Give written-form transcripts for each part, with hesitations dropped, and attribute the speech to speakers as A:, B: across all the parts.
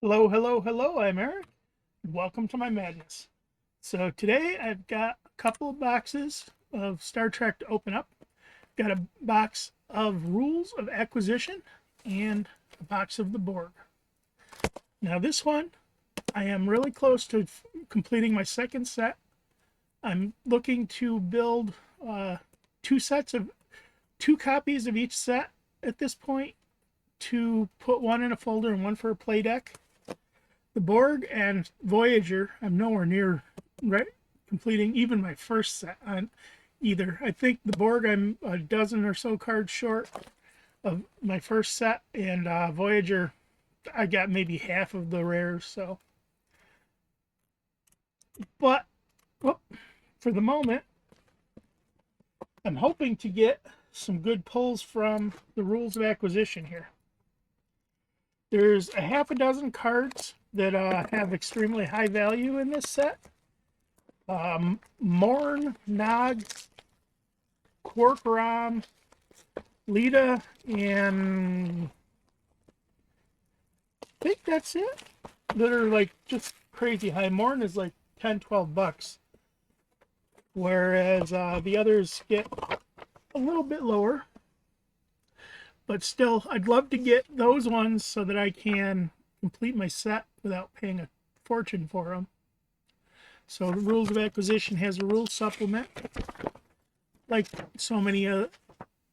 A: Hello, hello, hello, I'm Eric. Welcome to my madness. So today I've got a couple of boxes of Star Trek to open up. Got a box of Rules of Acquisition and a box of the Borg. Now this one, I am really close to completing my second set. I'm looking to build two sets of two copies of each set at this point, to put one in a folder and one for a play deck. The Borg and Voyager, I'm nowhere near completing even my first set on either. I think the Borg, I'm a dozen or so cards short of my first set, and Voyager, I got maybe half of the rares. So, but whoop, for the moment, I'm hoping to get some good pulls from the Rules of Acquisition here. There's a half a dozen cards that have extremely high value in this set. Morn, Nog, Quark Rom, Lita, and I think that's it. That are like just crazy high. Morn is like 10, 12 bucks. Whereas the others get a little bit lower. But still, I'd love to get those ones so that I can complete my set without paying a fortune for them. So the Rules of Acquisition has a rules supplement, like so many of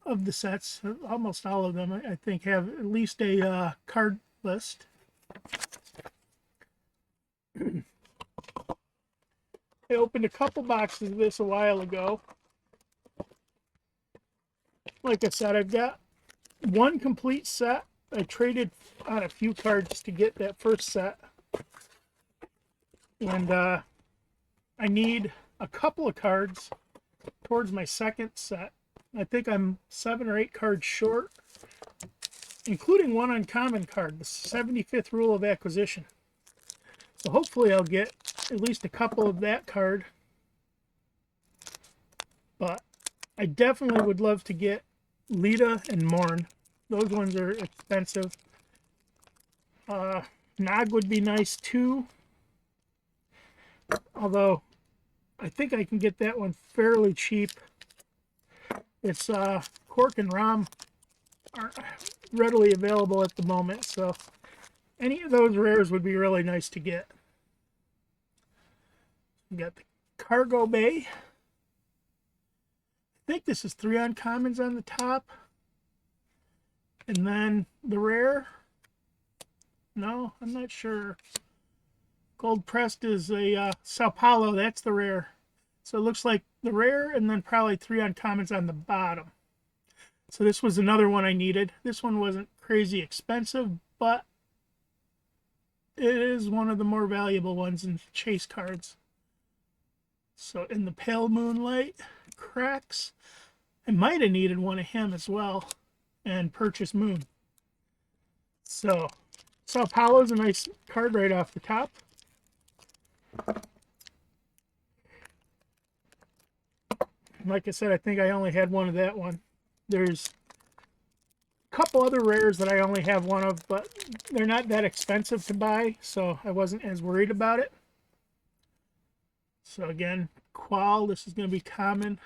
A: the sets. Almost all of them, I think, have at least a card list. I opened a couple boxes of this a while ago. Like I said, I've got one complete set. I traded on a few cards to get that first set. And I need a couple of cards towards my second set. I think I'm 7 or 8 cards short, including one uncommon card, the 75th Rule of Acquisition. So hopefully I'll get at least a couple of that card. But I definitely would love to get Lita and Morn. Those ones are expensive. Nog would be nice too. Although I think I can get that one fairly cheap. It's Quark and Rom aren't readily available at the moment, so any of those rares would be really nice to get. We got the Cargo Bay. I think this is 3 uncommons on the top. And then the rare. No, I'm not sure. Gold pressed is a Sao Paulo. That's the rare. So it looks like the rare and then probably 3 uncommons on the bottom. So this was another one I needed. This one wasn't crazy expensive, but it is one of the more valuable ones in chase cards. So in the pale moonlight cracks, I might have needed one of him as well, and purchase moon. So Sao Paulo's a nice card right off the top. Like I said, I think I only had one of that one. There's a couple other rares that I only have one of, but they're not that expensive to buy, so I wasn't as worried about it. So again, Qual, this is going to be common.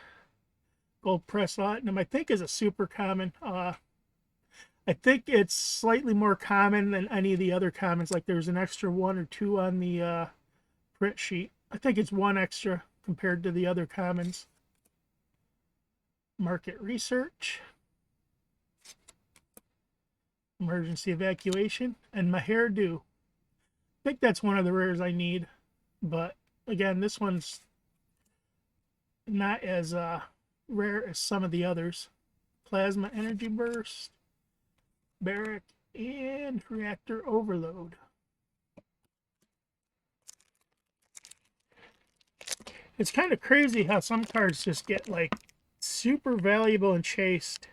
A: Gold Press Platinum, I think, is a super common. I think it's slightly more common than any of the other commons. Like there's an extra 1 or 2 on the print sheet. I think it's 1 extra compared to the other commons. Market Research, Emergency Evacuation, and My Hairdo. I think that's one of the rares I need, but again, this one's not as rare as some of the others. Plasma Energy Burst, Barrack, and Reactor Overload. It's kind of crazy how some cards just get like super valuable and chased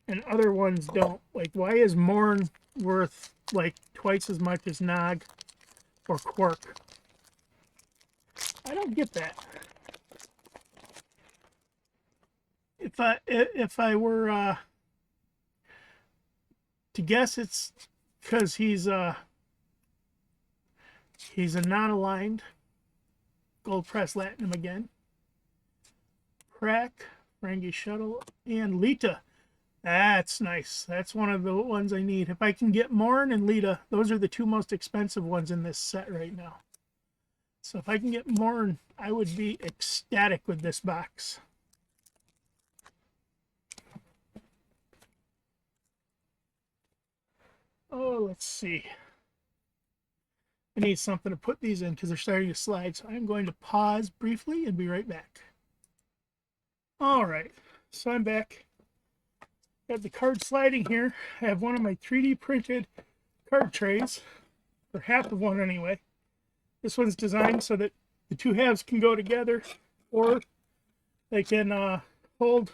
A: and other ones don't. Like, why is Morn worth like twice as much as Nog or Quark? I don't get that. If I were to guess, it's because he's He's a non-aligned gold press Latinum again. Crack, Ferengi Shuttle, and Lita. That's nice. That's one of the ones I need. If I can get Morn and Lita, those are the two most expensive ones in this set right now. So if I can get Morn, I would be ecstatic with this box. Oh, let's see. I need something to put these in because they're starting to slide. So I'm going to pause briefly and be right back. All right, so I'm back. Got the card sliding here. I have one of my 3D printed card trays, or half of one anyway. This one's designed so that the two halves can go together, or they can hold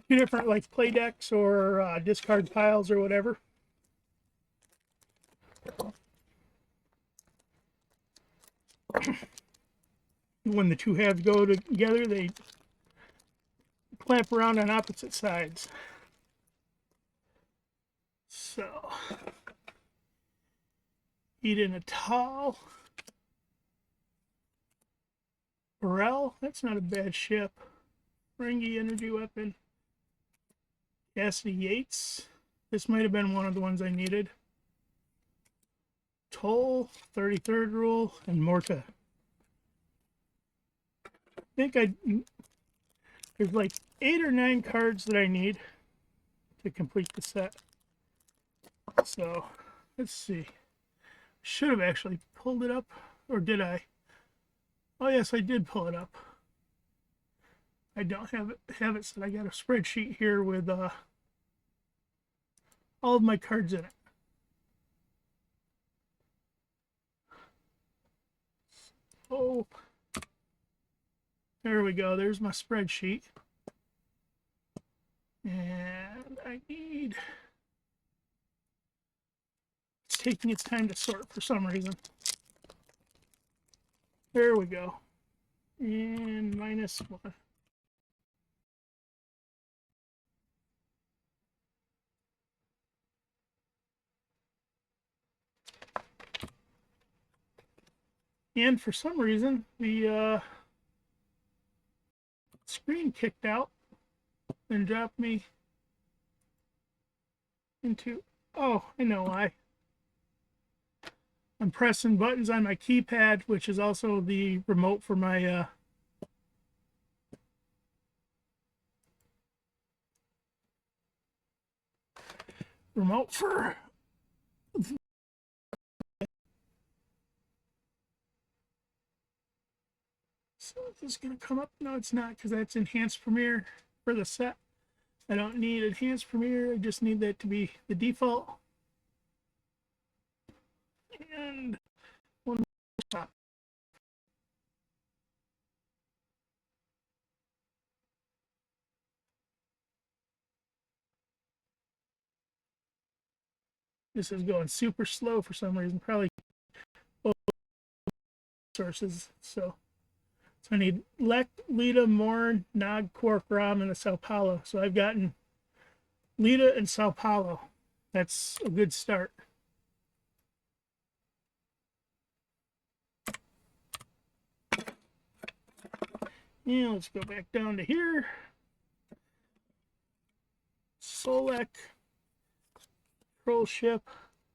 A: two different like play decks or discard piles or whatever. When the two halves go together, they clamp around on opposite sides. So, Eden Atal. Daryl, that's not a bad ship. Ferengi energy weapon. Cassidy Yates. This might have been one of the ones I needed. Toll, 33rd rule, and Morta. I think there's like 8 or 9 cards that I need to complete the set. So, let's see. Should have actually pulled it up, or did I? Oh yes, I did pull it up. I don't have it so I got a spreadsheet here with all of my cards in it. Oh, there we go. There's my spreadsheet. And I need... It's taking its time to sort for some reason. There we go. And -1. And for some reason, the screen kicked out and dropped me into... Oh, I know why. I'm pressing buttons on my keypad, which is also the remote for my remote for... So is this going to come up? No, it's not, because that's Enhanced Premiere for the set. I don't need Enhanced Premiere. I just need that to be the default. And one more stop. This is going super slow for some reason. Probably both sources. So I need Lek, Lita, Morn, Nog, Quark, Ram, and the Sao Paulo. So I've gotten Lita and Sao Paulo. That's a good start. Yeah, let's go back down to here. Solek, Troll Ship,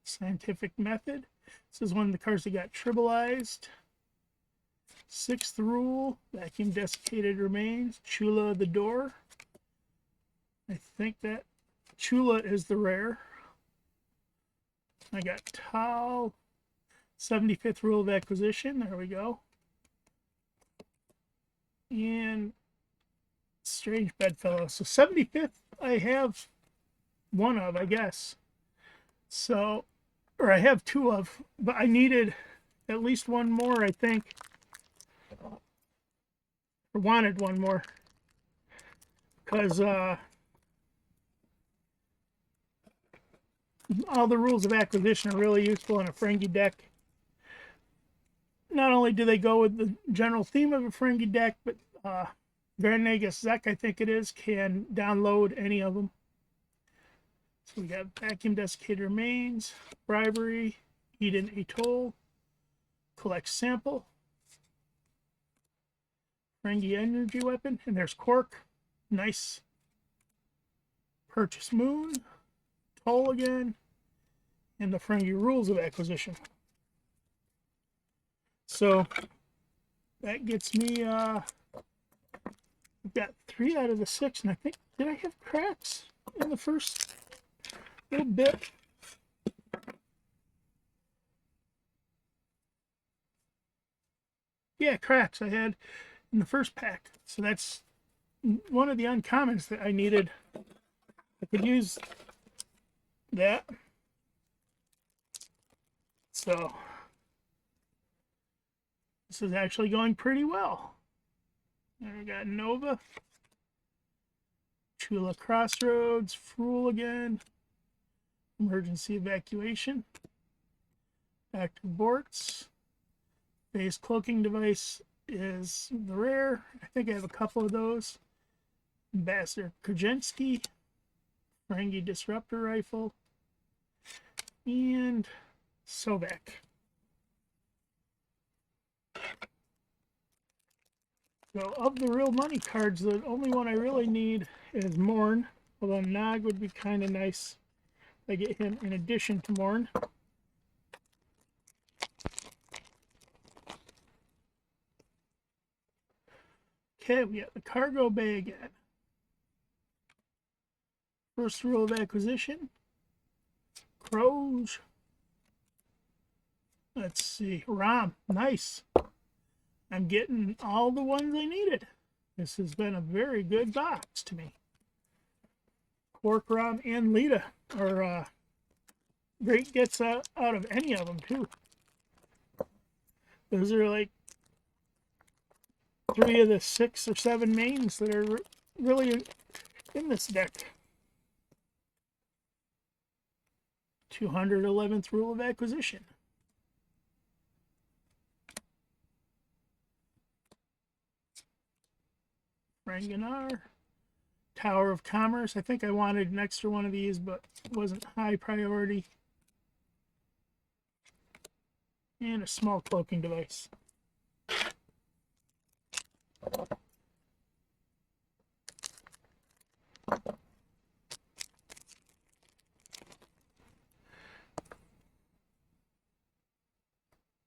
A: Scientific Method. This is one of the cards that got tribalized. 6th Rule, Vacuum Desiccated Remains, Chula the Door. I think that Chula is the rare. I got Tal, 75th Rule of Acquisition. There we go. And Strange Bedfellow. So 75th I have one of, I guess. So, or I have 2 of, but I needed at least one more, I think. Or wanted one more. Because all the rules of acquisition are really useful in a Ferengi deck. Not only do they go with the general theme of a Ferengi deck, but Vernegas Zek, I think it is, can download any of them. So we got Vacuum Desiccated Remains, Bribery, Eden Atoll, collect sample. Ferengi energy weapon. And there's Quark. Nice. Purchase Moon. Toll again. And the Ferengi rules of acquisition. So that gets me, I've got 3 out of the 6, and I think, did I have cracks in the first little bit? Yeah, cracks I had in the first pack. So that's one of the uncommons that I needed. I could use that. So this is actually going pretty well. There we got Nova, Chula Crossroads, Fool again, emergency evacuation, active Borts, phase cloaking device is the rare. I think I have a couple of those. Ambassador Krasinski, Ferengi disruptor rifle, and Sovak. So of the real money cards, the only one I really need is Morn. Although Nog would be kind of nice if I get him in addition to Morn. Okay, we got the cargo bay again. First rule of acquisition. Crows. Let's see. Rom. Nice. I'm getting all the ones I needed. This has been a very good box to me. Quark, Rom, and Lita are great gets out of any of them, too. Those are like 3 of the 6 or 7 mains that are really in this deck. 211th rule of acquisition. Ranganar. Tower of Commerce. I think I wanted an extra one of these, but it wasn't high priority. And a small cloaking device.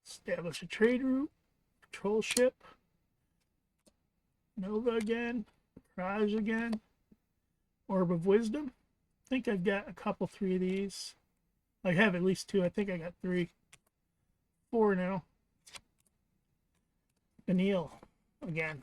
A: Establish a trade route. Patrol ship. Nova again. Raj again. Orb of Wisdom. I think I've got a couple, 3 of these. I have at least 2. I think I got 3. 4 now. Benil again.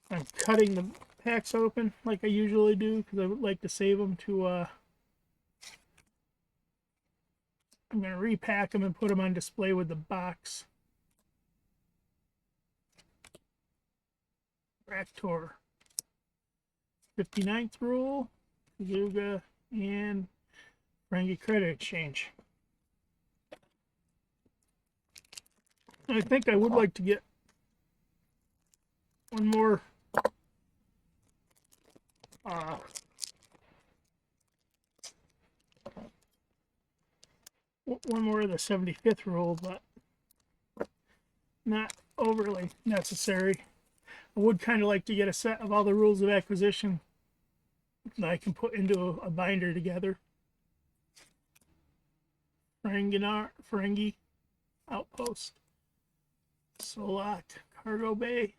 A: I'm cutting the packs open like I usually do because I would like to save them to I'm going to repack them and put them on display with the box. Raktor. 59th rule, Yuga, and Ferengi Credit Exchange. I think I would like to get one more of the 75th rule, but not overly necessary. I would kind of like to get a set of all the rules of acquisition that I can put into a binder together. Ferengi Outpost, Solak, Cargo Bay,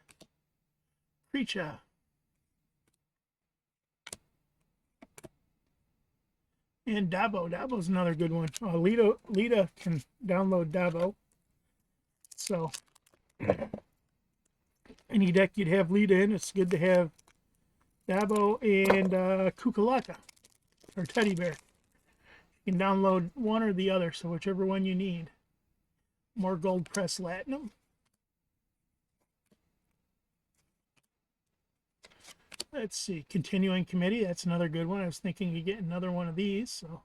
A: Preacha. And Dabo. Dabo's another good one. Lita can download Dabo. So any deck you'd have Lita in, it's good to have Dabo and Cukalaka, or Teddy Bear. You can download one or the other, so whichever one you need. More Gold Press Latinum. Let's see, Continuing Committee, that's another good one. I was thinking of getting another one of these, so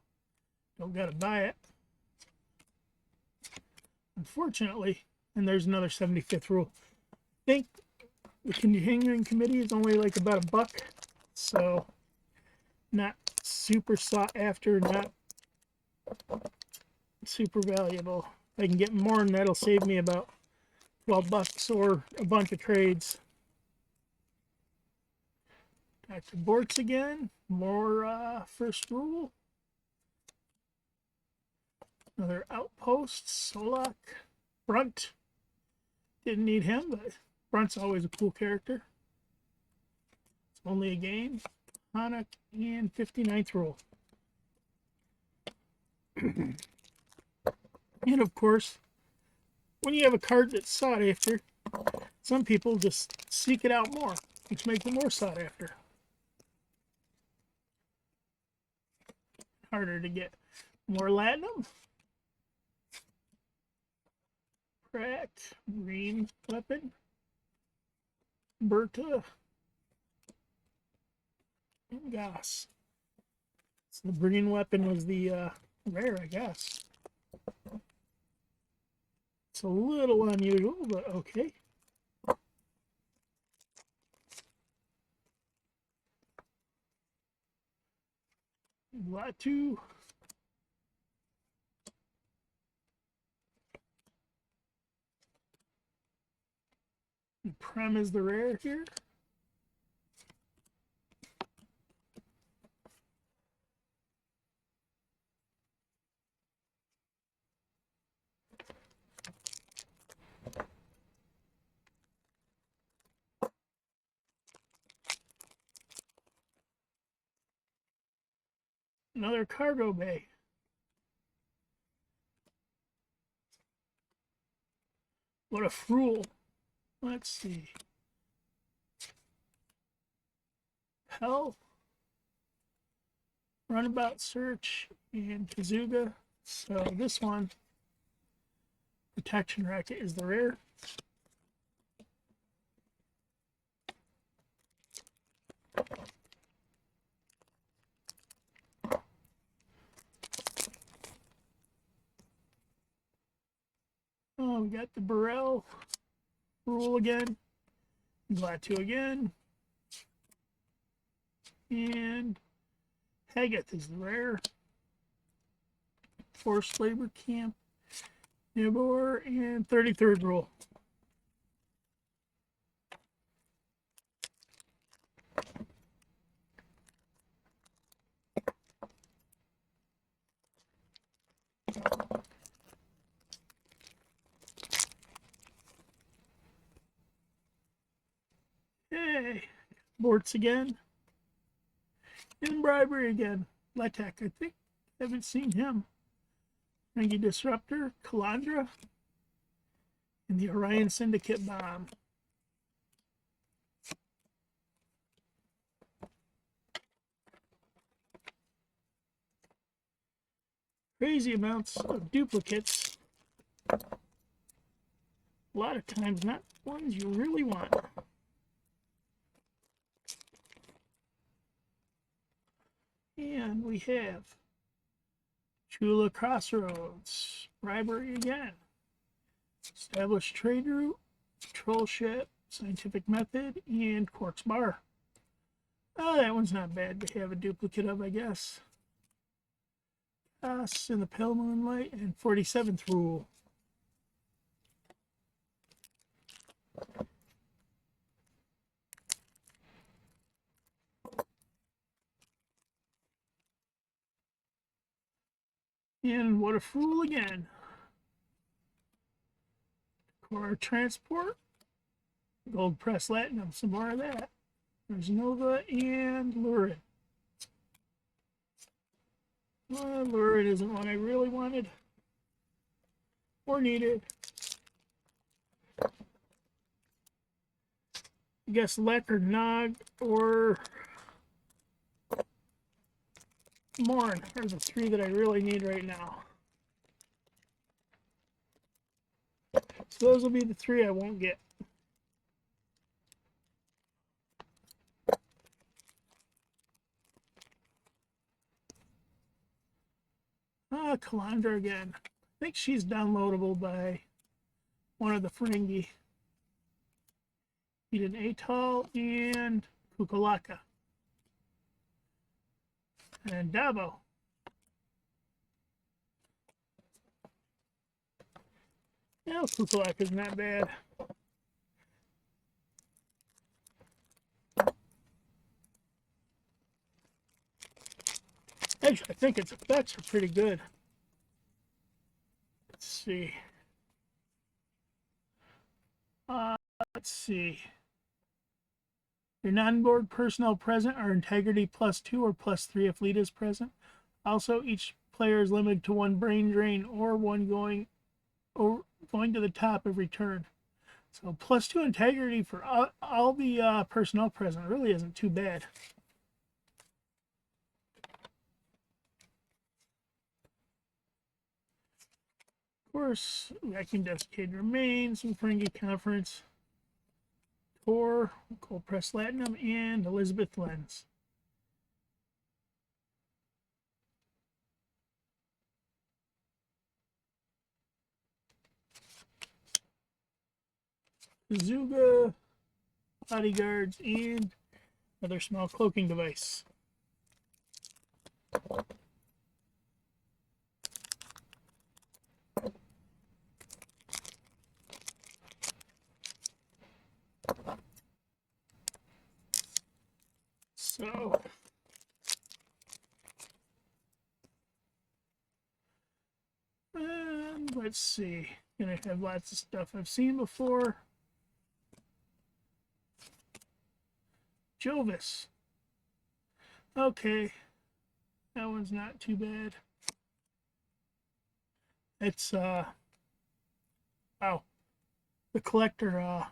A: don't gotta buy it. Unfortunately, and there's another 75th rule. I think the Continuing Committee is only like about $1. so not super sought after, not super valuable. If I can get more, and that'll save me about 12 bucks or a bunch of trades. Back to Borks again. More first rule. Another outpost. Solak. Brunt. Didn't need him, but Brunt's always a cool character. It's only a game. Hanak and 59th rule. And of course, when you have a card that's sought after, some people just seek it out more, which makes it more sought after. Harder to get. More Latinum. Pratt. Green weapon. Berta. And Goss. So the green weapon was the rare, I guess. It's a little unusual, but okay. Latu. Prem is the rare here. Another cargo bay. What a fool. Let's see. Hell. Runabout Search and Kazuga. So this one, Protection Racket, is the rare. Oh, we got the Burrell rule again. Glad again. And Haggith is the rare. Forced Labor Camp. Nibor and 33rd rule. Hey, Borts again. And Bribery again. Letek, I think. Haven't seen him. Rangy Disruptor, Calandra, and the Orion Syndicate Bomb. Crazy amounts of duplicates. A lot of times not ones you really want. And we have Chula Crossroads, Bribery again, Established Trade Route, Troll Ship, Scientific Method, and Quartz Bar. Oh, that one's not bad to have a duplicate of, I guess. Us in the Pale Moonlight and 47th Rule. And what a fool again. Core Transport, Gold Press Latinum, some more of that. There's Nova and Lurid. Well, Lurid isn't one I really wanted or needed. I guess Lek or Nog or Morn are the three that I really need right now. So those will be the three I won't get. Calandra again. I think she's downloadable by one of the Ferengi. Need an Atoll and Cukalaka. And Dabo. Yeah, Cukalaka isn't that bad. Actually, I think its effects are pretty good. Let's see. Let's see. Your non-board personnel present are integrity +2 or +3 if lead is present. Also, each player is limited to 1 brain drain or 1 going to the top every turn. So +2 integrity for all the personnel present really isn't too bad. Of course, Vacuum Desiccated Remains, some Ferengi Conference, Tor, Cold Press Latinum, and Elizabeth Lens. Zuga, Bodyguards, and another small cloaking device. So, and let's see. Gonna have lots of stuff I've seen before. Jovis. Okay, that one's not too bad. It's wow, the collector.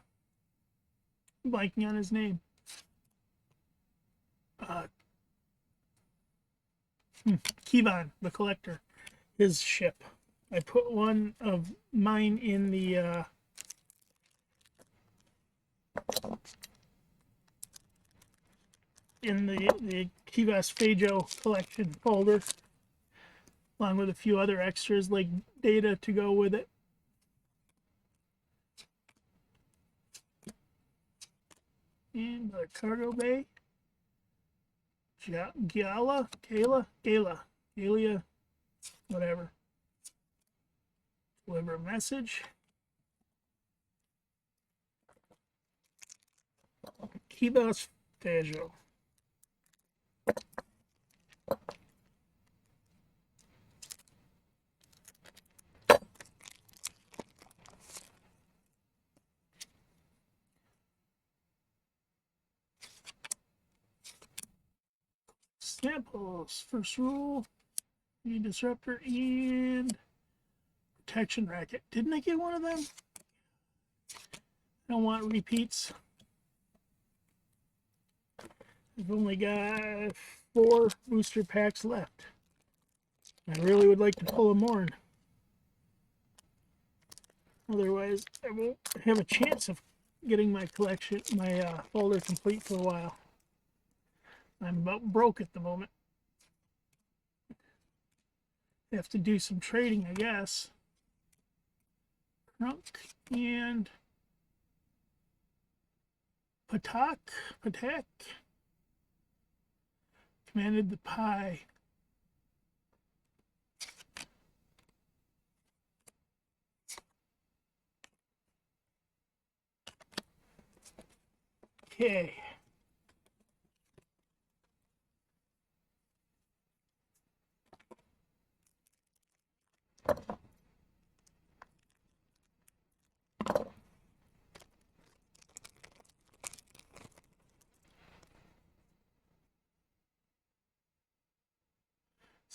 A: Blanking on his name. Kivan, the collector, his ship. I put one of mine in the Kivas Fajo collection folder, along with a few other extras like data to go with it. And the cargo bay. Gala, whatever. Deliver a message. Kivas Fajo. Samples. First rule. Need disruptor and protection racket. Didn't I get one of them? I don't want repeats. I've only got 4 booster packs left. I really would like to pull a more. Otherwise, I won't have a chance of getting my collection, my folder complete for a while. I'm about broke at the moment. Have to do some trading, I guess. Krunk and Patak commanded the pie. Okay.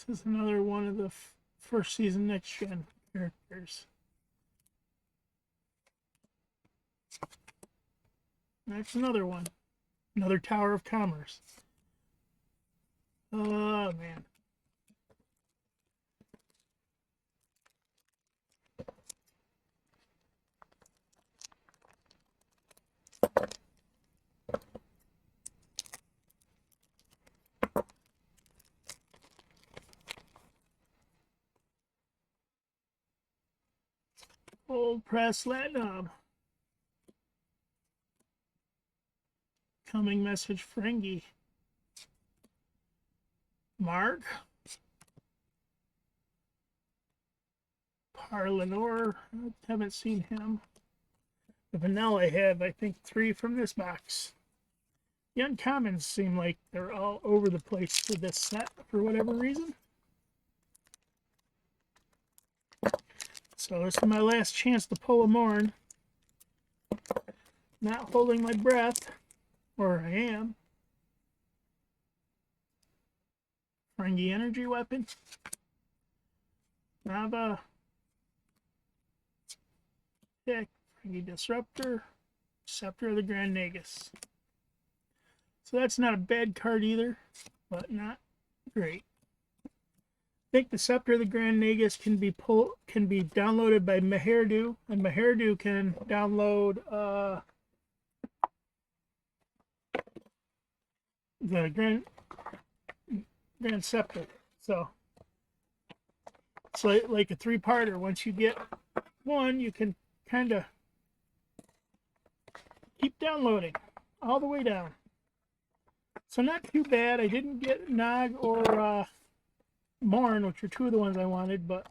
A: This is another one of the first season next gen characters. That's another one. Another Tower of Commerce. Oh, man. Old Press Latinum. Coming message Ferengi. Marg, Parlenor, I haven't seen him. The vanilla I have, I think, 3 from this box. The uncommons seem like they're all over the place for this set for whatever reason. So this is my last chance to pull a Morn. Not holding my breath, or I am. Ferengi energy weapon. Nava. Pick. Ferengi disruptor. Scepter of the Grand Nagus. So that's not a bad card either, but not great. I think the Scepter of the Grand Nagus can be downloaded by Maherdu, and Maherdu can download the Grand Scepter. So it's like a 3-parter. Once you get one, you can kind of keep downloading all the way down. So not too bad. I didn't get Nog or Morn, which are 2 of the ones I wanted, but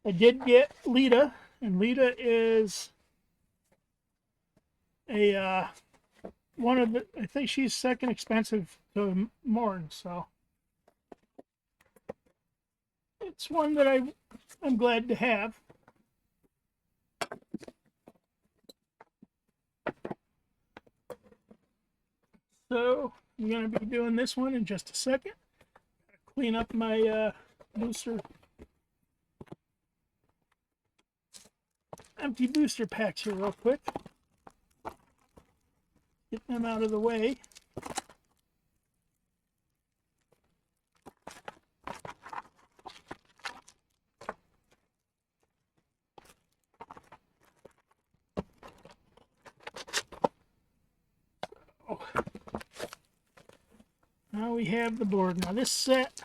A: I did get Lita, and Lita is a one of the, I think she's second expensive to Morn, so it's one that I'm glad to have. So I'm going to be doing this one in just a second. Clean up my booster, empty booster packs here real quick. Get them out of the way. Now we have the board. Now this set,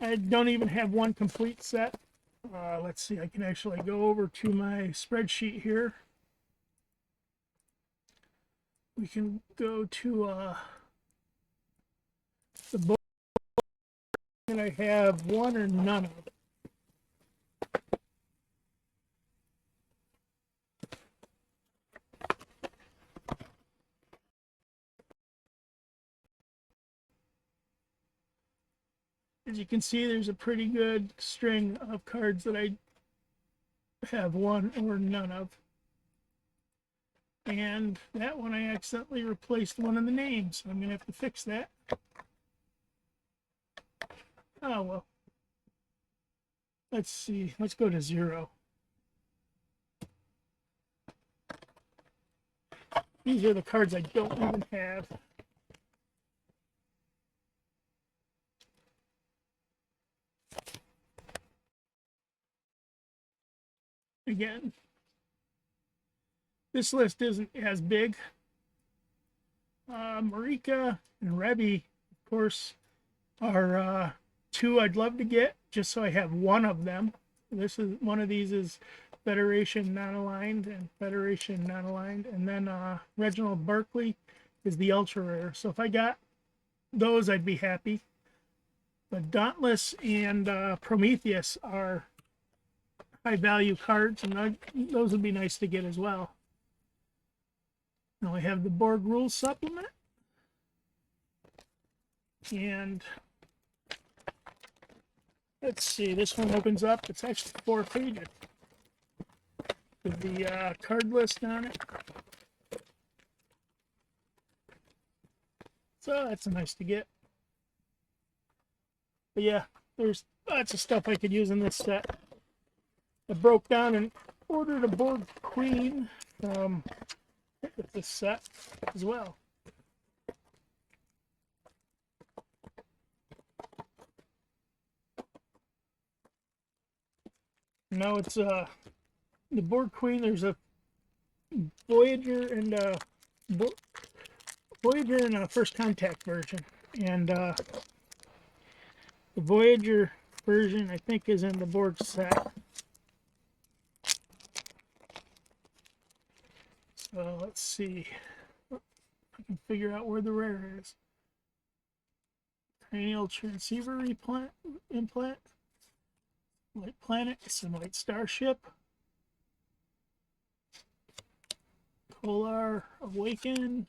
A: I don't even have one complete set. Let's see, I can actually go over to my spreadsheet here. We can go to the board, and I have one or none of it. As you can see, there's a pretty good string of cards that I have one or none of. And that one I accidentally replaced one of the names, so I'm going to have to fix that. Oh well. Let's see. Let's go to 0. These are the cards I don't even have. Again, this list isn't as big. Marika and Rebby, of course, are 2 I'd love to get, just so I have one of them. One of these is Federation non-aligned and Federation non-aligned, and then Reginald Barkley is the ultra rare. So if I got those, I'd be happy. But Dauntless and Prometheus are high value cards, and those would be nice to get as well. Now we have the Borg Rules Supplement, and let's see, this one opens up. It's actually 4 pages with the card list on it. So that's nice to get. But yeah, there's lots of stuff I could use in this set. I broke down and ordered a Borg Queen from this set as well. Now it's the Borg Queen. There's a Voyager and a First Contact version, and the Voyager version I think is in the Borg set. So let's see if I can figure out where the rare is. cranial transceiver implant, White Planet, some White Starship, Kolar Awaken,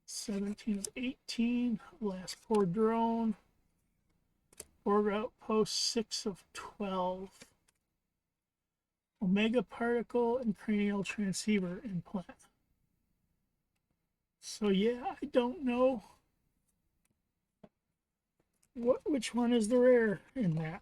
A: 17 of 18, Last Poor Drone, Borg Outpost, 6 of 12, Omega Particle, and Cranial Transceiver Implant. So yeah, I don't know which one is the rare in that.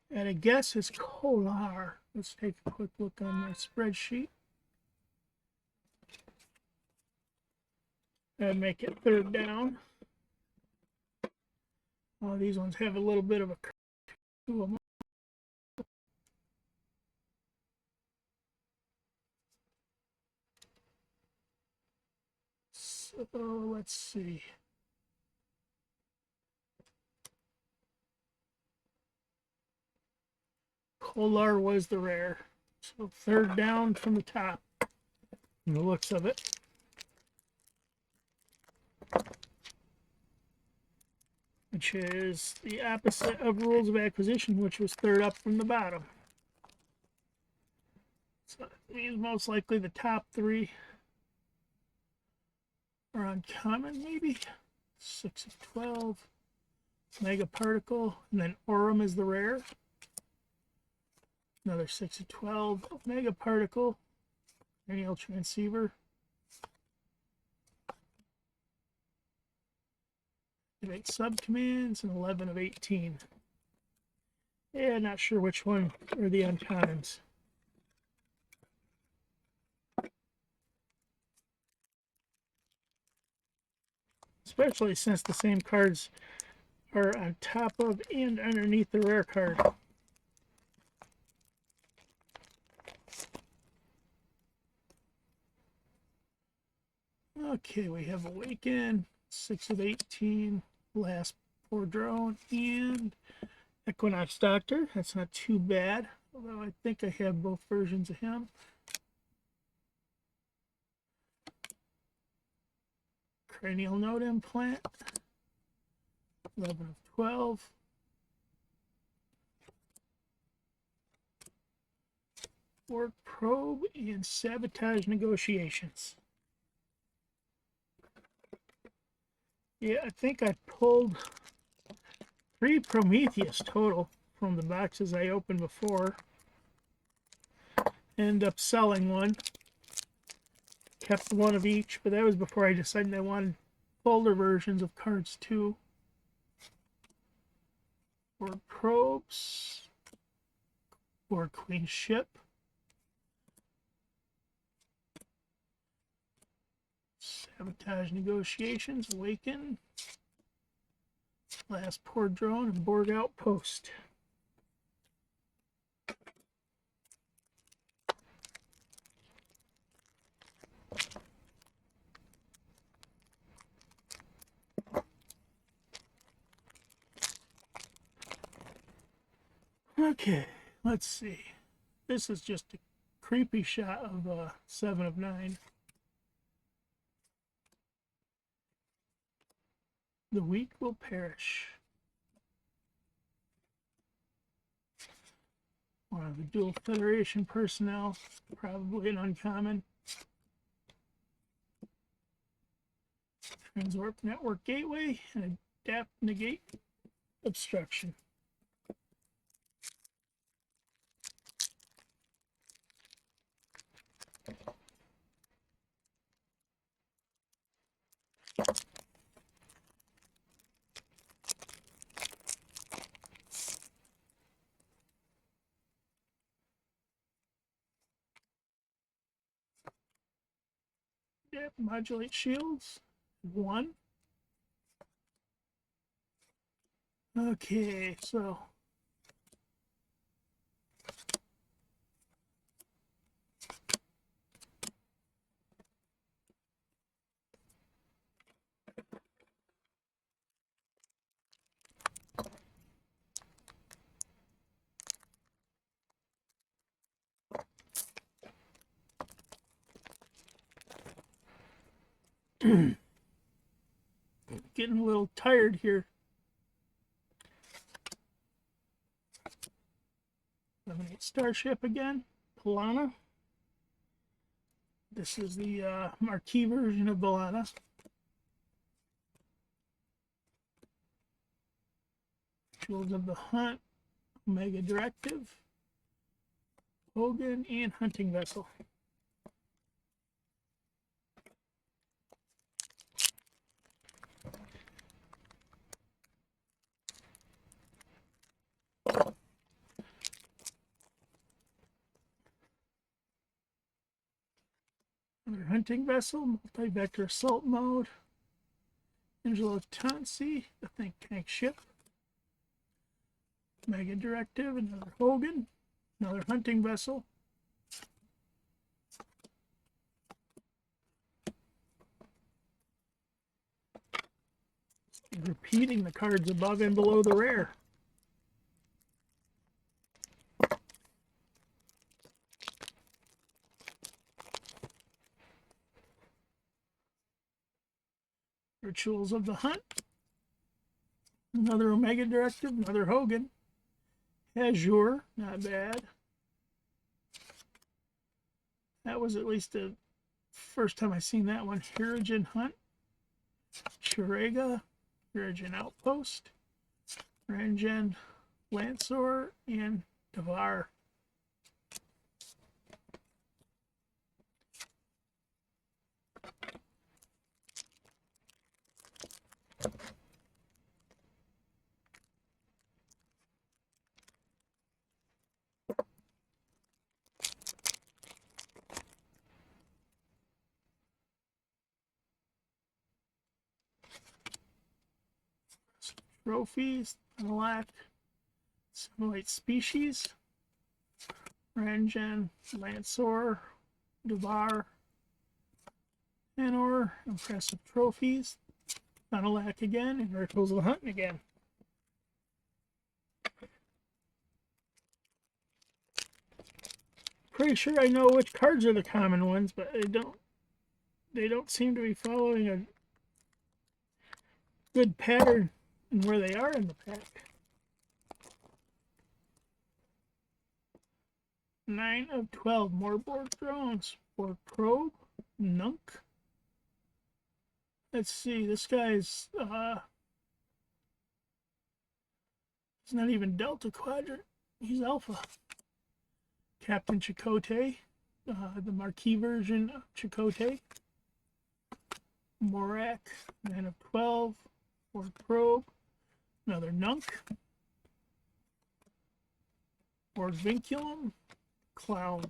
A: And I guess it's Kolar. Let's take a quick look on my spreadsheet. And make it third down. Oh, these ones have a little bit of a curve to them. So let's see. Kolar was the rare. So third down from the top, from the looks of it. Which is the opposite of Rules of Acquisition, which was third up from the bottom. So these most likely the top three are uncommon, maybe. 6 of 12. Mega Particle, and then Aurum is the rare. Another 6 of 12 of Mega Particle, Cranial Transceiver. Activate subcommands, and 11 of 18. Yeah, not sure which one are the uncommons. Especially since the same cards are on top of and underneath the rare card. Okay, we have Awaken, 6 of 18, Last Poor Drone, and Equinox Doctor. That's not too bad, although I think I have both versions of him. Cranial Node Implant, 11 of 12. Borg Probe, and Sabotage Negotiations. Yeah, I think I pulled 3 Prometheus total from the boxes I opened before. Ended up selling one. Kept one of each, but that was before I decided I wanted folder versions of cards too. Borg Probes. Borg Queen Ship. Sabotage Negotiations, Awaken, Last Poor Drone, and Borg Outpost. Okay, let's see. This is just a creepy shot of 7 of 9. The weak will perish. One of the Dual Federation personnel, probably an uncommon. Transwarp Network Gateway, and Adapt Negate Obstruction. Yep, Modulate Shields, 1. Okay, so Getting a little tired here. Eliminate Starship again. Pilana. This is the marquee version of Pilana. Tools of the Hunt. Omega Directive. Hogan and Hunting Vessel. Another Hunting Vessel, multi-vector assault mode. Angelo Tansi, the think tank ship. Mega Directive, another Hogan, another Hunting Vessel. Repeating the cards above and below the rare. Rituals of the Hunt. Another Omega Directive, another Hogan. Azure, not bad. That was at least the first time I seen that one. Hirogen Hunt. Chirega. Hirogen Outpost. Ranjan Lancer, and Devar. Trophies, unlock simulate species, Ranjan, Lancer, Devar, Anor, impressive trophies, unlock again, and Rituals of the Hunt again. Pretty sure I know which cards are the common ones, but they don't seem to be following a good pattern in where they are in the pack. 9 of 12 more Borg drones. Borg probe, Nunk. Let's see, this guy's he's not even Delta Quadrant, he's Alpha. Captain Chakotay, the marquee version of Chakotay. Morak, 9 of 12, Borg probe, another Nunk. Borg Vinculum, Clown.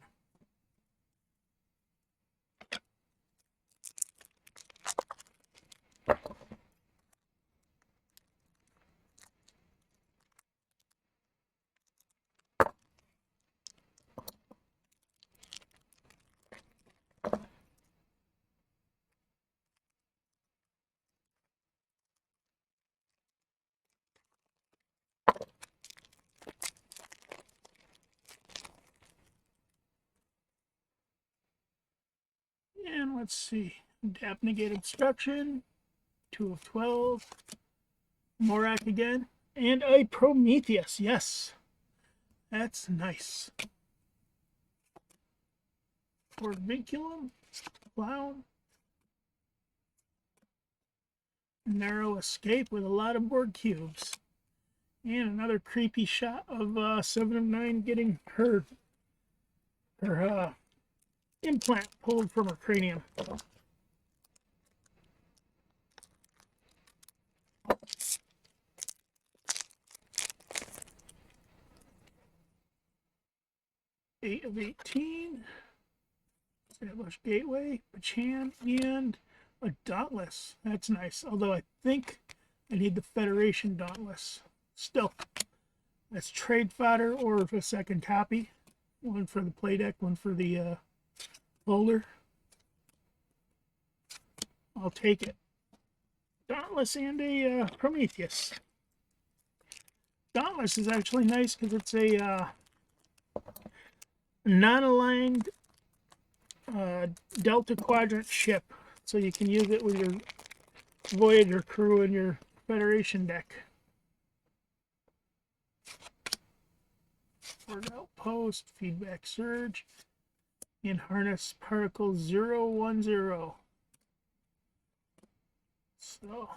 A: And let's see, Adapt Negate Obstruction, 2 of 12, Morak again, and a Prometheus, yes, that's nice. Borg Vinculum, Clown, Narrow Escape with a lot of Borg cubes, and another creepy shot of 7 of 9 getting her implant pulled from her cranium. Eight of 18. Establish Gateway, Pachan, and a Dauntless. That's nice. Although I think I need the Federation Dauntless. Still, that's trade fodder or a second copy. One for the playdeck, one for the holder. I'll take it. Dauntless and a Prometheus. Dauntless is actually nice because it's a non-aligned Delta Quadrant ship so you can use it with your Voyager crew and your Federation deck. Borg Outpost, Feedback Surge, and Harness Particle 010. So,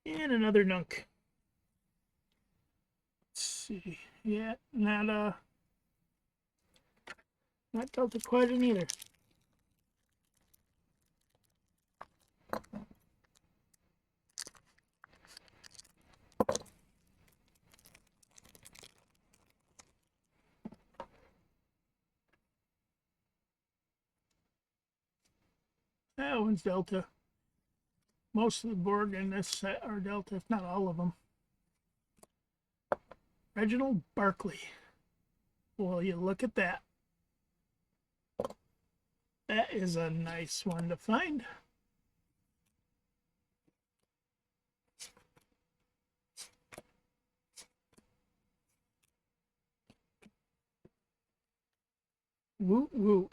A: and another Nunk. Let's see. Yeah, not Delta Quadrant either. That one's Delta. Most of the Borg in this set are Delta, if not all of them. Reginald Barclay. Well, you look at that. That is a nice one to find. Woo woo.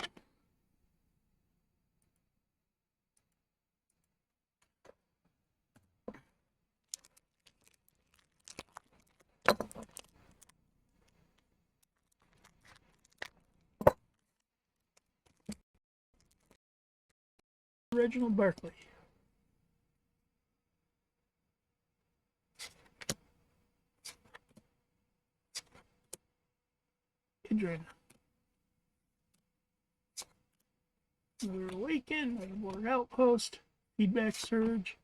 A: Reginald Barclay. Idrin. Another Awaken, another Borg Outpost, Feedback Surge.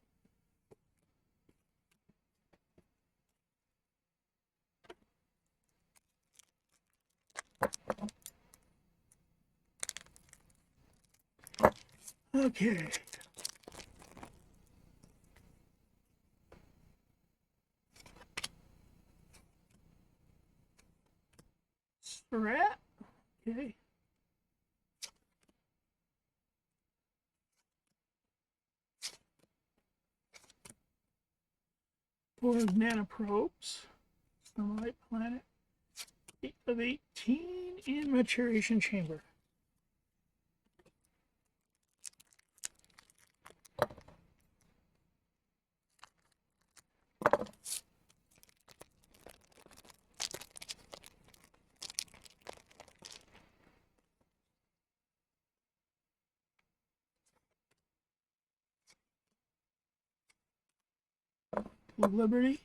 A: Okay. Strat. Okay. Borg Nanoprobes. Sunlight Planet. 8 of 18 in Maturation Chamber. Liberty.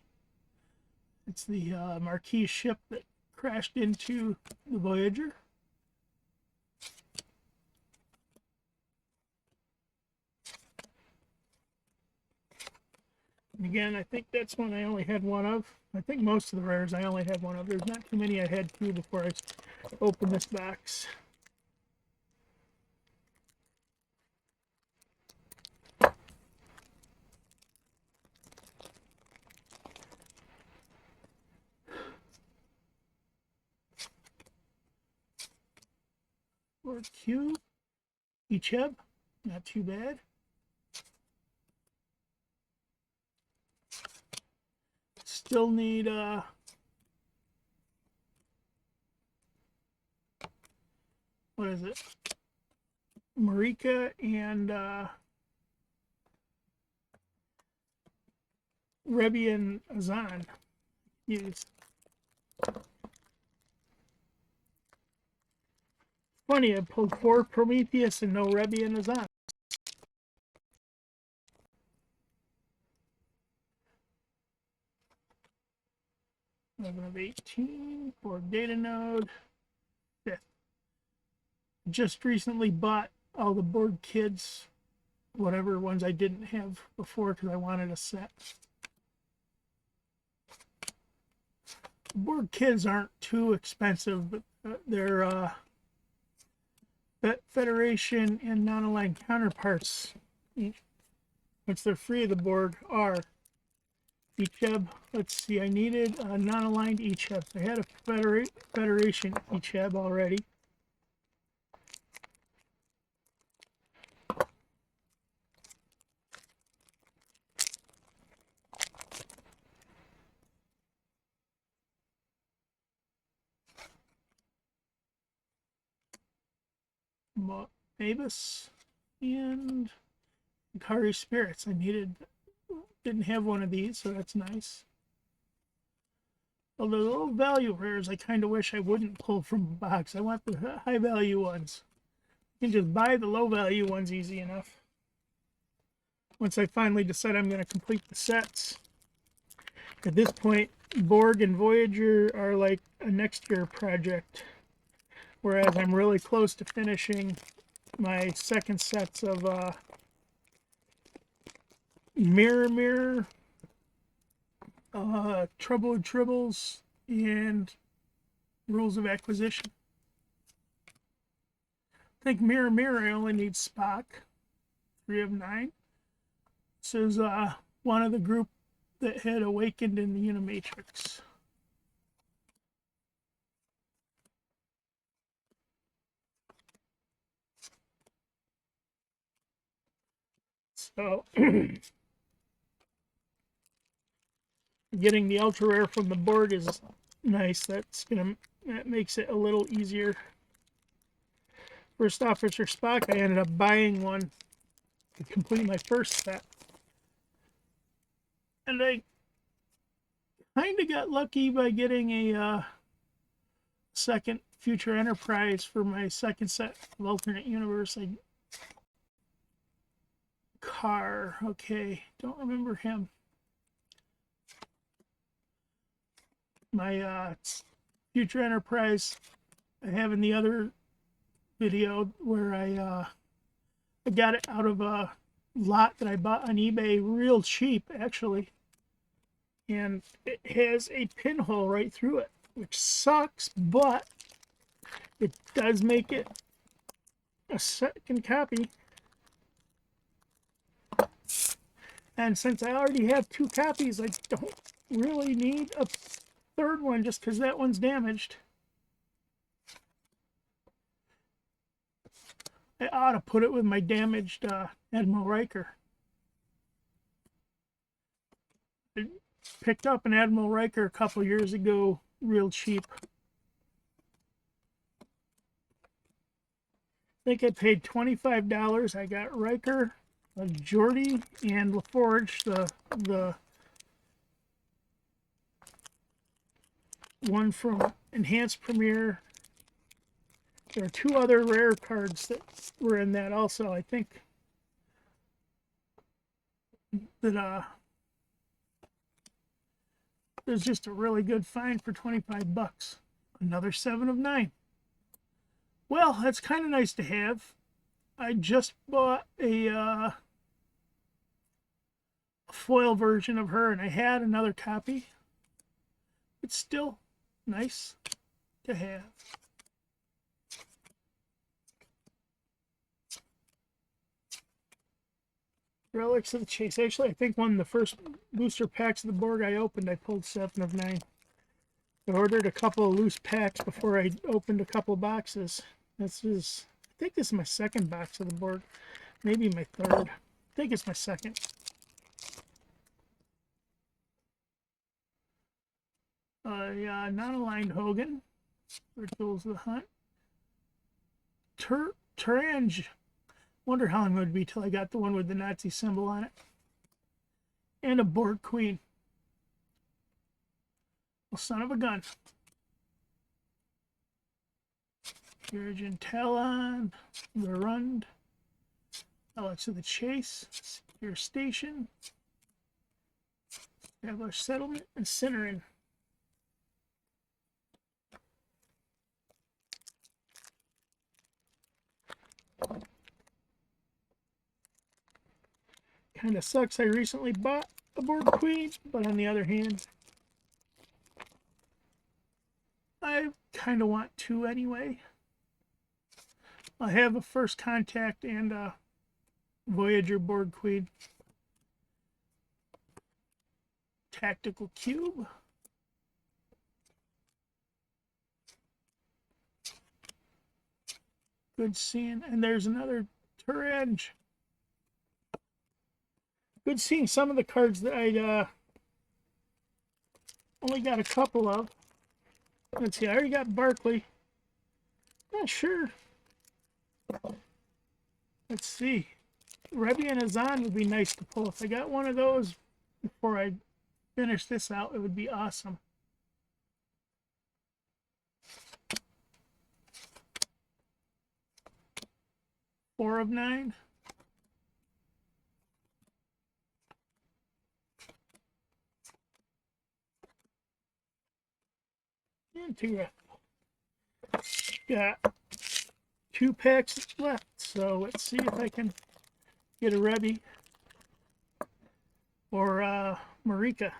A: It's the Marquis ship that crashed into the Voyager. And again, I think that's one I only had one of. I think most of the rares I only had one of. There's not too many I had two before I opened this box. Or Q, Icheb, not too bad. Still need what is it? Marika and Rebby and Azan. Use. Funny, I pulled 4 Prometheus and no Rebby and Azan. 11 of 18 for data node. 5th. Just recently bought all the Borg Kids, whatever ones I didn't have before because I wanted a set. Borg Kids aren't too expensive, but they're Federation and non-aligned counterparts, once they're free of the Borg, are Icheb. Let's see, I needed a non-aligned Icheb. I had a Federation Icheb already. Mavis, and Kari Spirits. Didn't have one of these, so that's nice. Although the low value rares, I kind of wish I wouldn't pull from a box. I want the high value ones. You can just buy the low value ones easy enough. Once I finally decide I'm going to complete the sets. At this point, Borg and Voyager are like a next year project. Whereas I'm really close to finishing my second sets of Mirror, Troubled Tribbles, and Rules of Acquisition. I think Mirror, I only need Spock, 3 of 9. This is one of the group that had awakened in the Unimatrix. So, getting the ultra rare from the Borg is nice. That makes it a little easier. First Officer Spock, I ended up buying one to complete my first set. And I kind of got lucky by getting a second Future Enterprise for my second set of Alternate Universe. Carr, okay, don't remember him. My Future Enterprise, I have in the other video where I got it out of a lot that I bought on eBay real cheap, actually. And it has a pinhole right through it, which sucks, but it does make it a second copy. And since I already have 2 copies, I don't really need a third one just because that one's damaged. I ought to put it with my damaged Admiral Riker. I picked up an Admiral Riker a couple years ago, real cheap. I think I paid $25. I got Riker, Geordi, and LaForge, the one from Enhanced Premiere. There are 2 other rare cards that were in that also, I think. That it was just a really good find for 25 bucks. Another 7 of 9. Well, that's kind of nice to have. I just bought a foil version of her, and I had another copy. It's still nice to have. Relics of the Chase. Actually, I think one of the first booster packs of the Borg I opened, I pulled 7 of 9. I ordered a couple of loose packs before I opened a couple of boxes. I think this is my second box of the Borg. Maybe my third. I think it's my second. Yeah, non-aligned Hogan. Rituals of the Hunt. Turange. Wonder how long it would be till I got the one with the Nazi symbol on it. And a Borg Queen. Well, son of a gun. Virgin Talon. The Rund. Alex of the Chase. Secure Station. Establish Settlement. And Cinerin. Kind of sucks I recently bought a Borg Queen, but on the other hand, I kind of want 2 anyway. I have a First Contact and a Voyager Borg Queen. Tactical Cube. Good seeing, and there's another Turange. Good seeing some of the cards that I only got a couple of. Let's see, I already got Barkley. Not sure Let's see. Rebby and Azan would be nice to pull. If I got one of those before I finish this out, it would be awesome. Four of 9. And 2 got 2 packs left, so let's see if I can get a Rebby or Marika.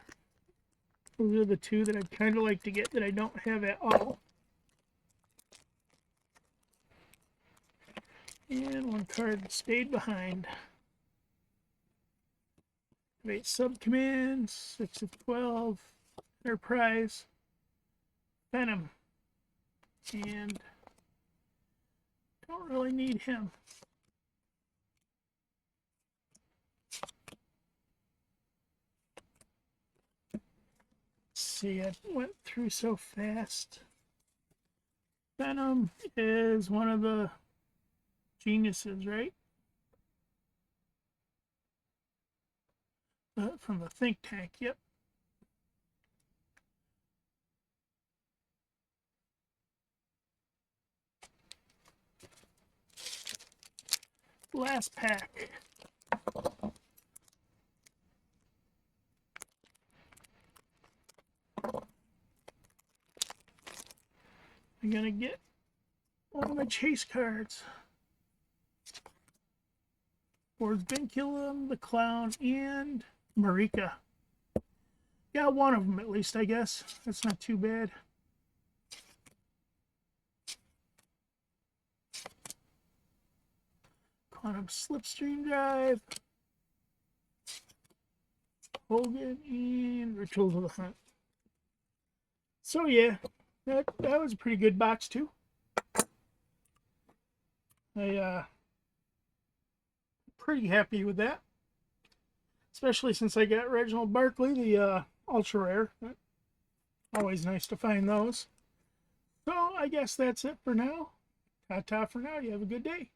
A: Those are the 2 that I'd kind of like to get that I don't have at all. And 1 card stayed behind. 8 sub-commands, 6 of 12, Enterprise, Venom, and don't really need him. Let's see, I went through so fast. Venom is one of the geniuses, right? From the think tank, yep. Last pack. I'm gonna get one of my chase cards. Borg, the Clown, and Marika. Got one of them at least, I guess. That's not too bad. Quantum Slipstream Drive, Hogan, and Rituals of the Hunt. So yeah, that was a pretty good box too. Pretty happy with that, especially since I got Reginald Barkley, the ultra rare. Always nice to find those. So I guess that's it for now. Ta-ta for now. You have a good day.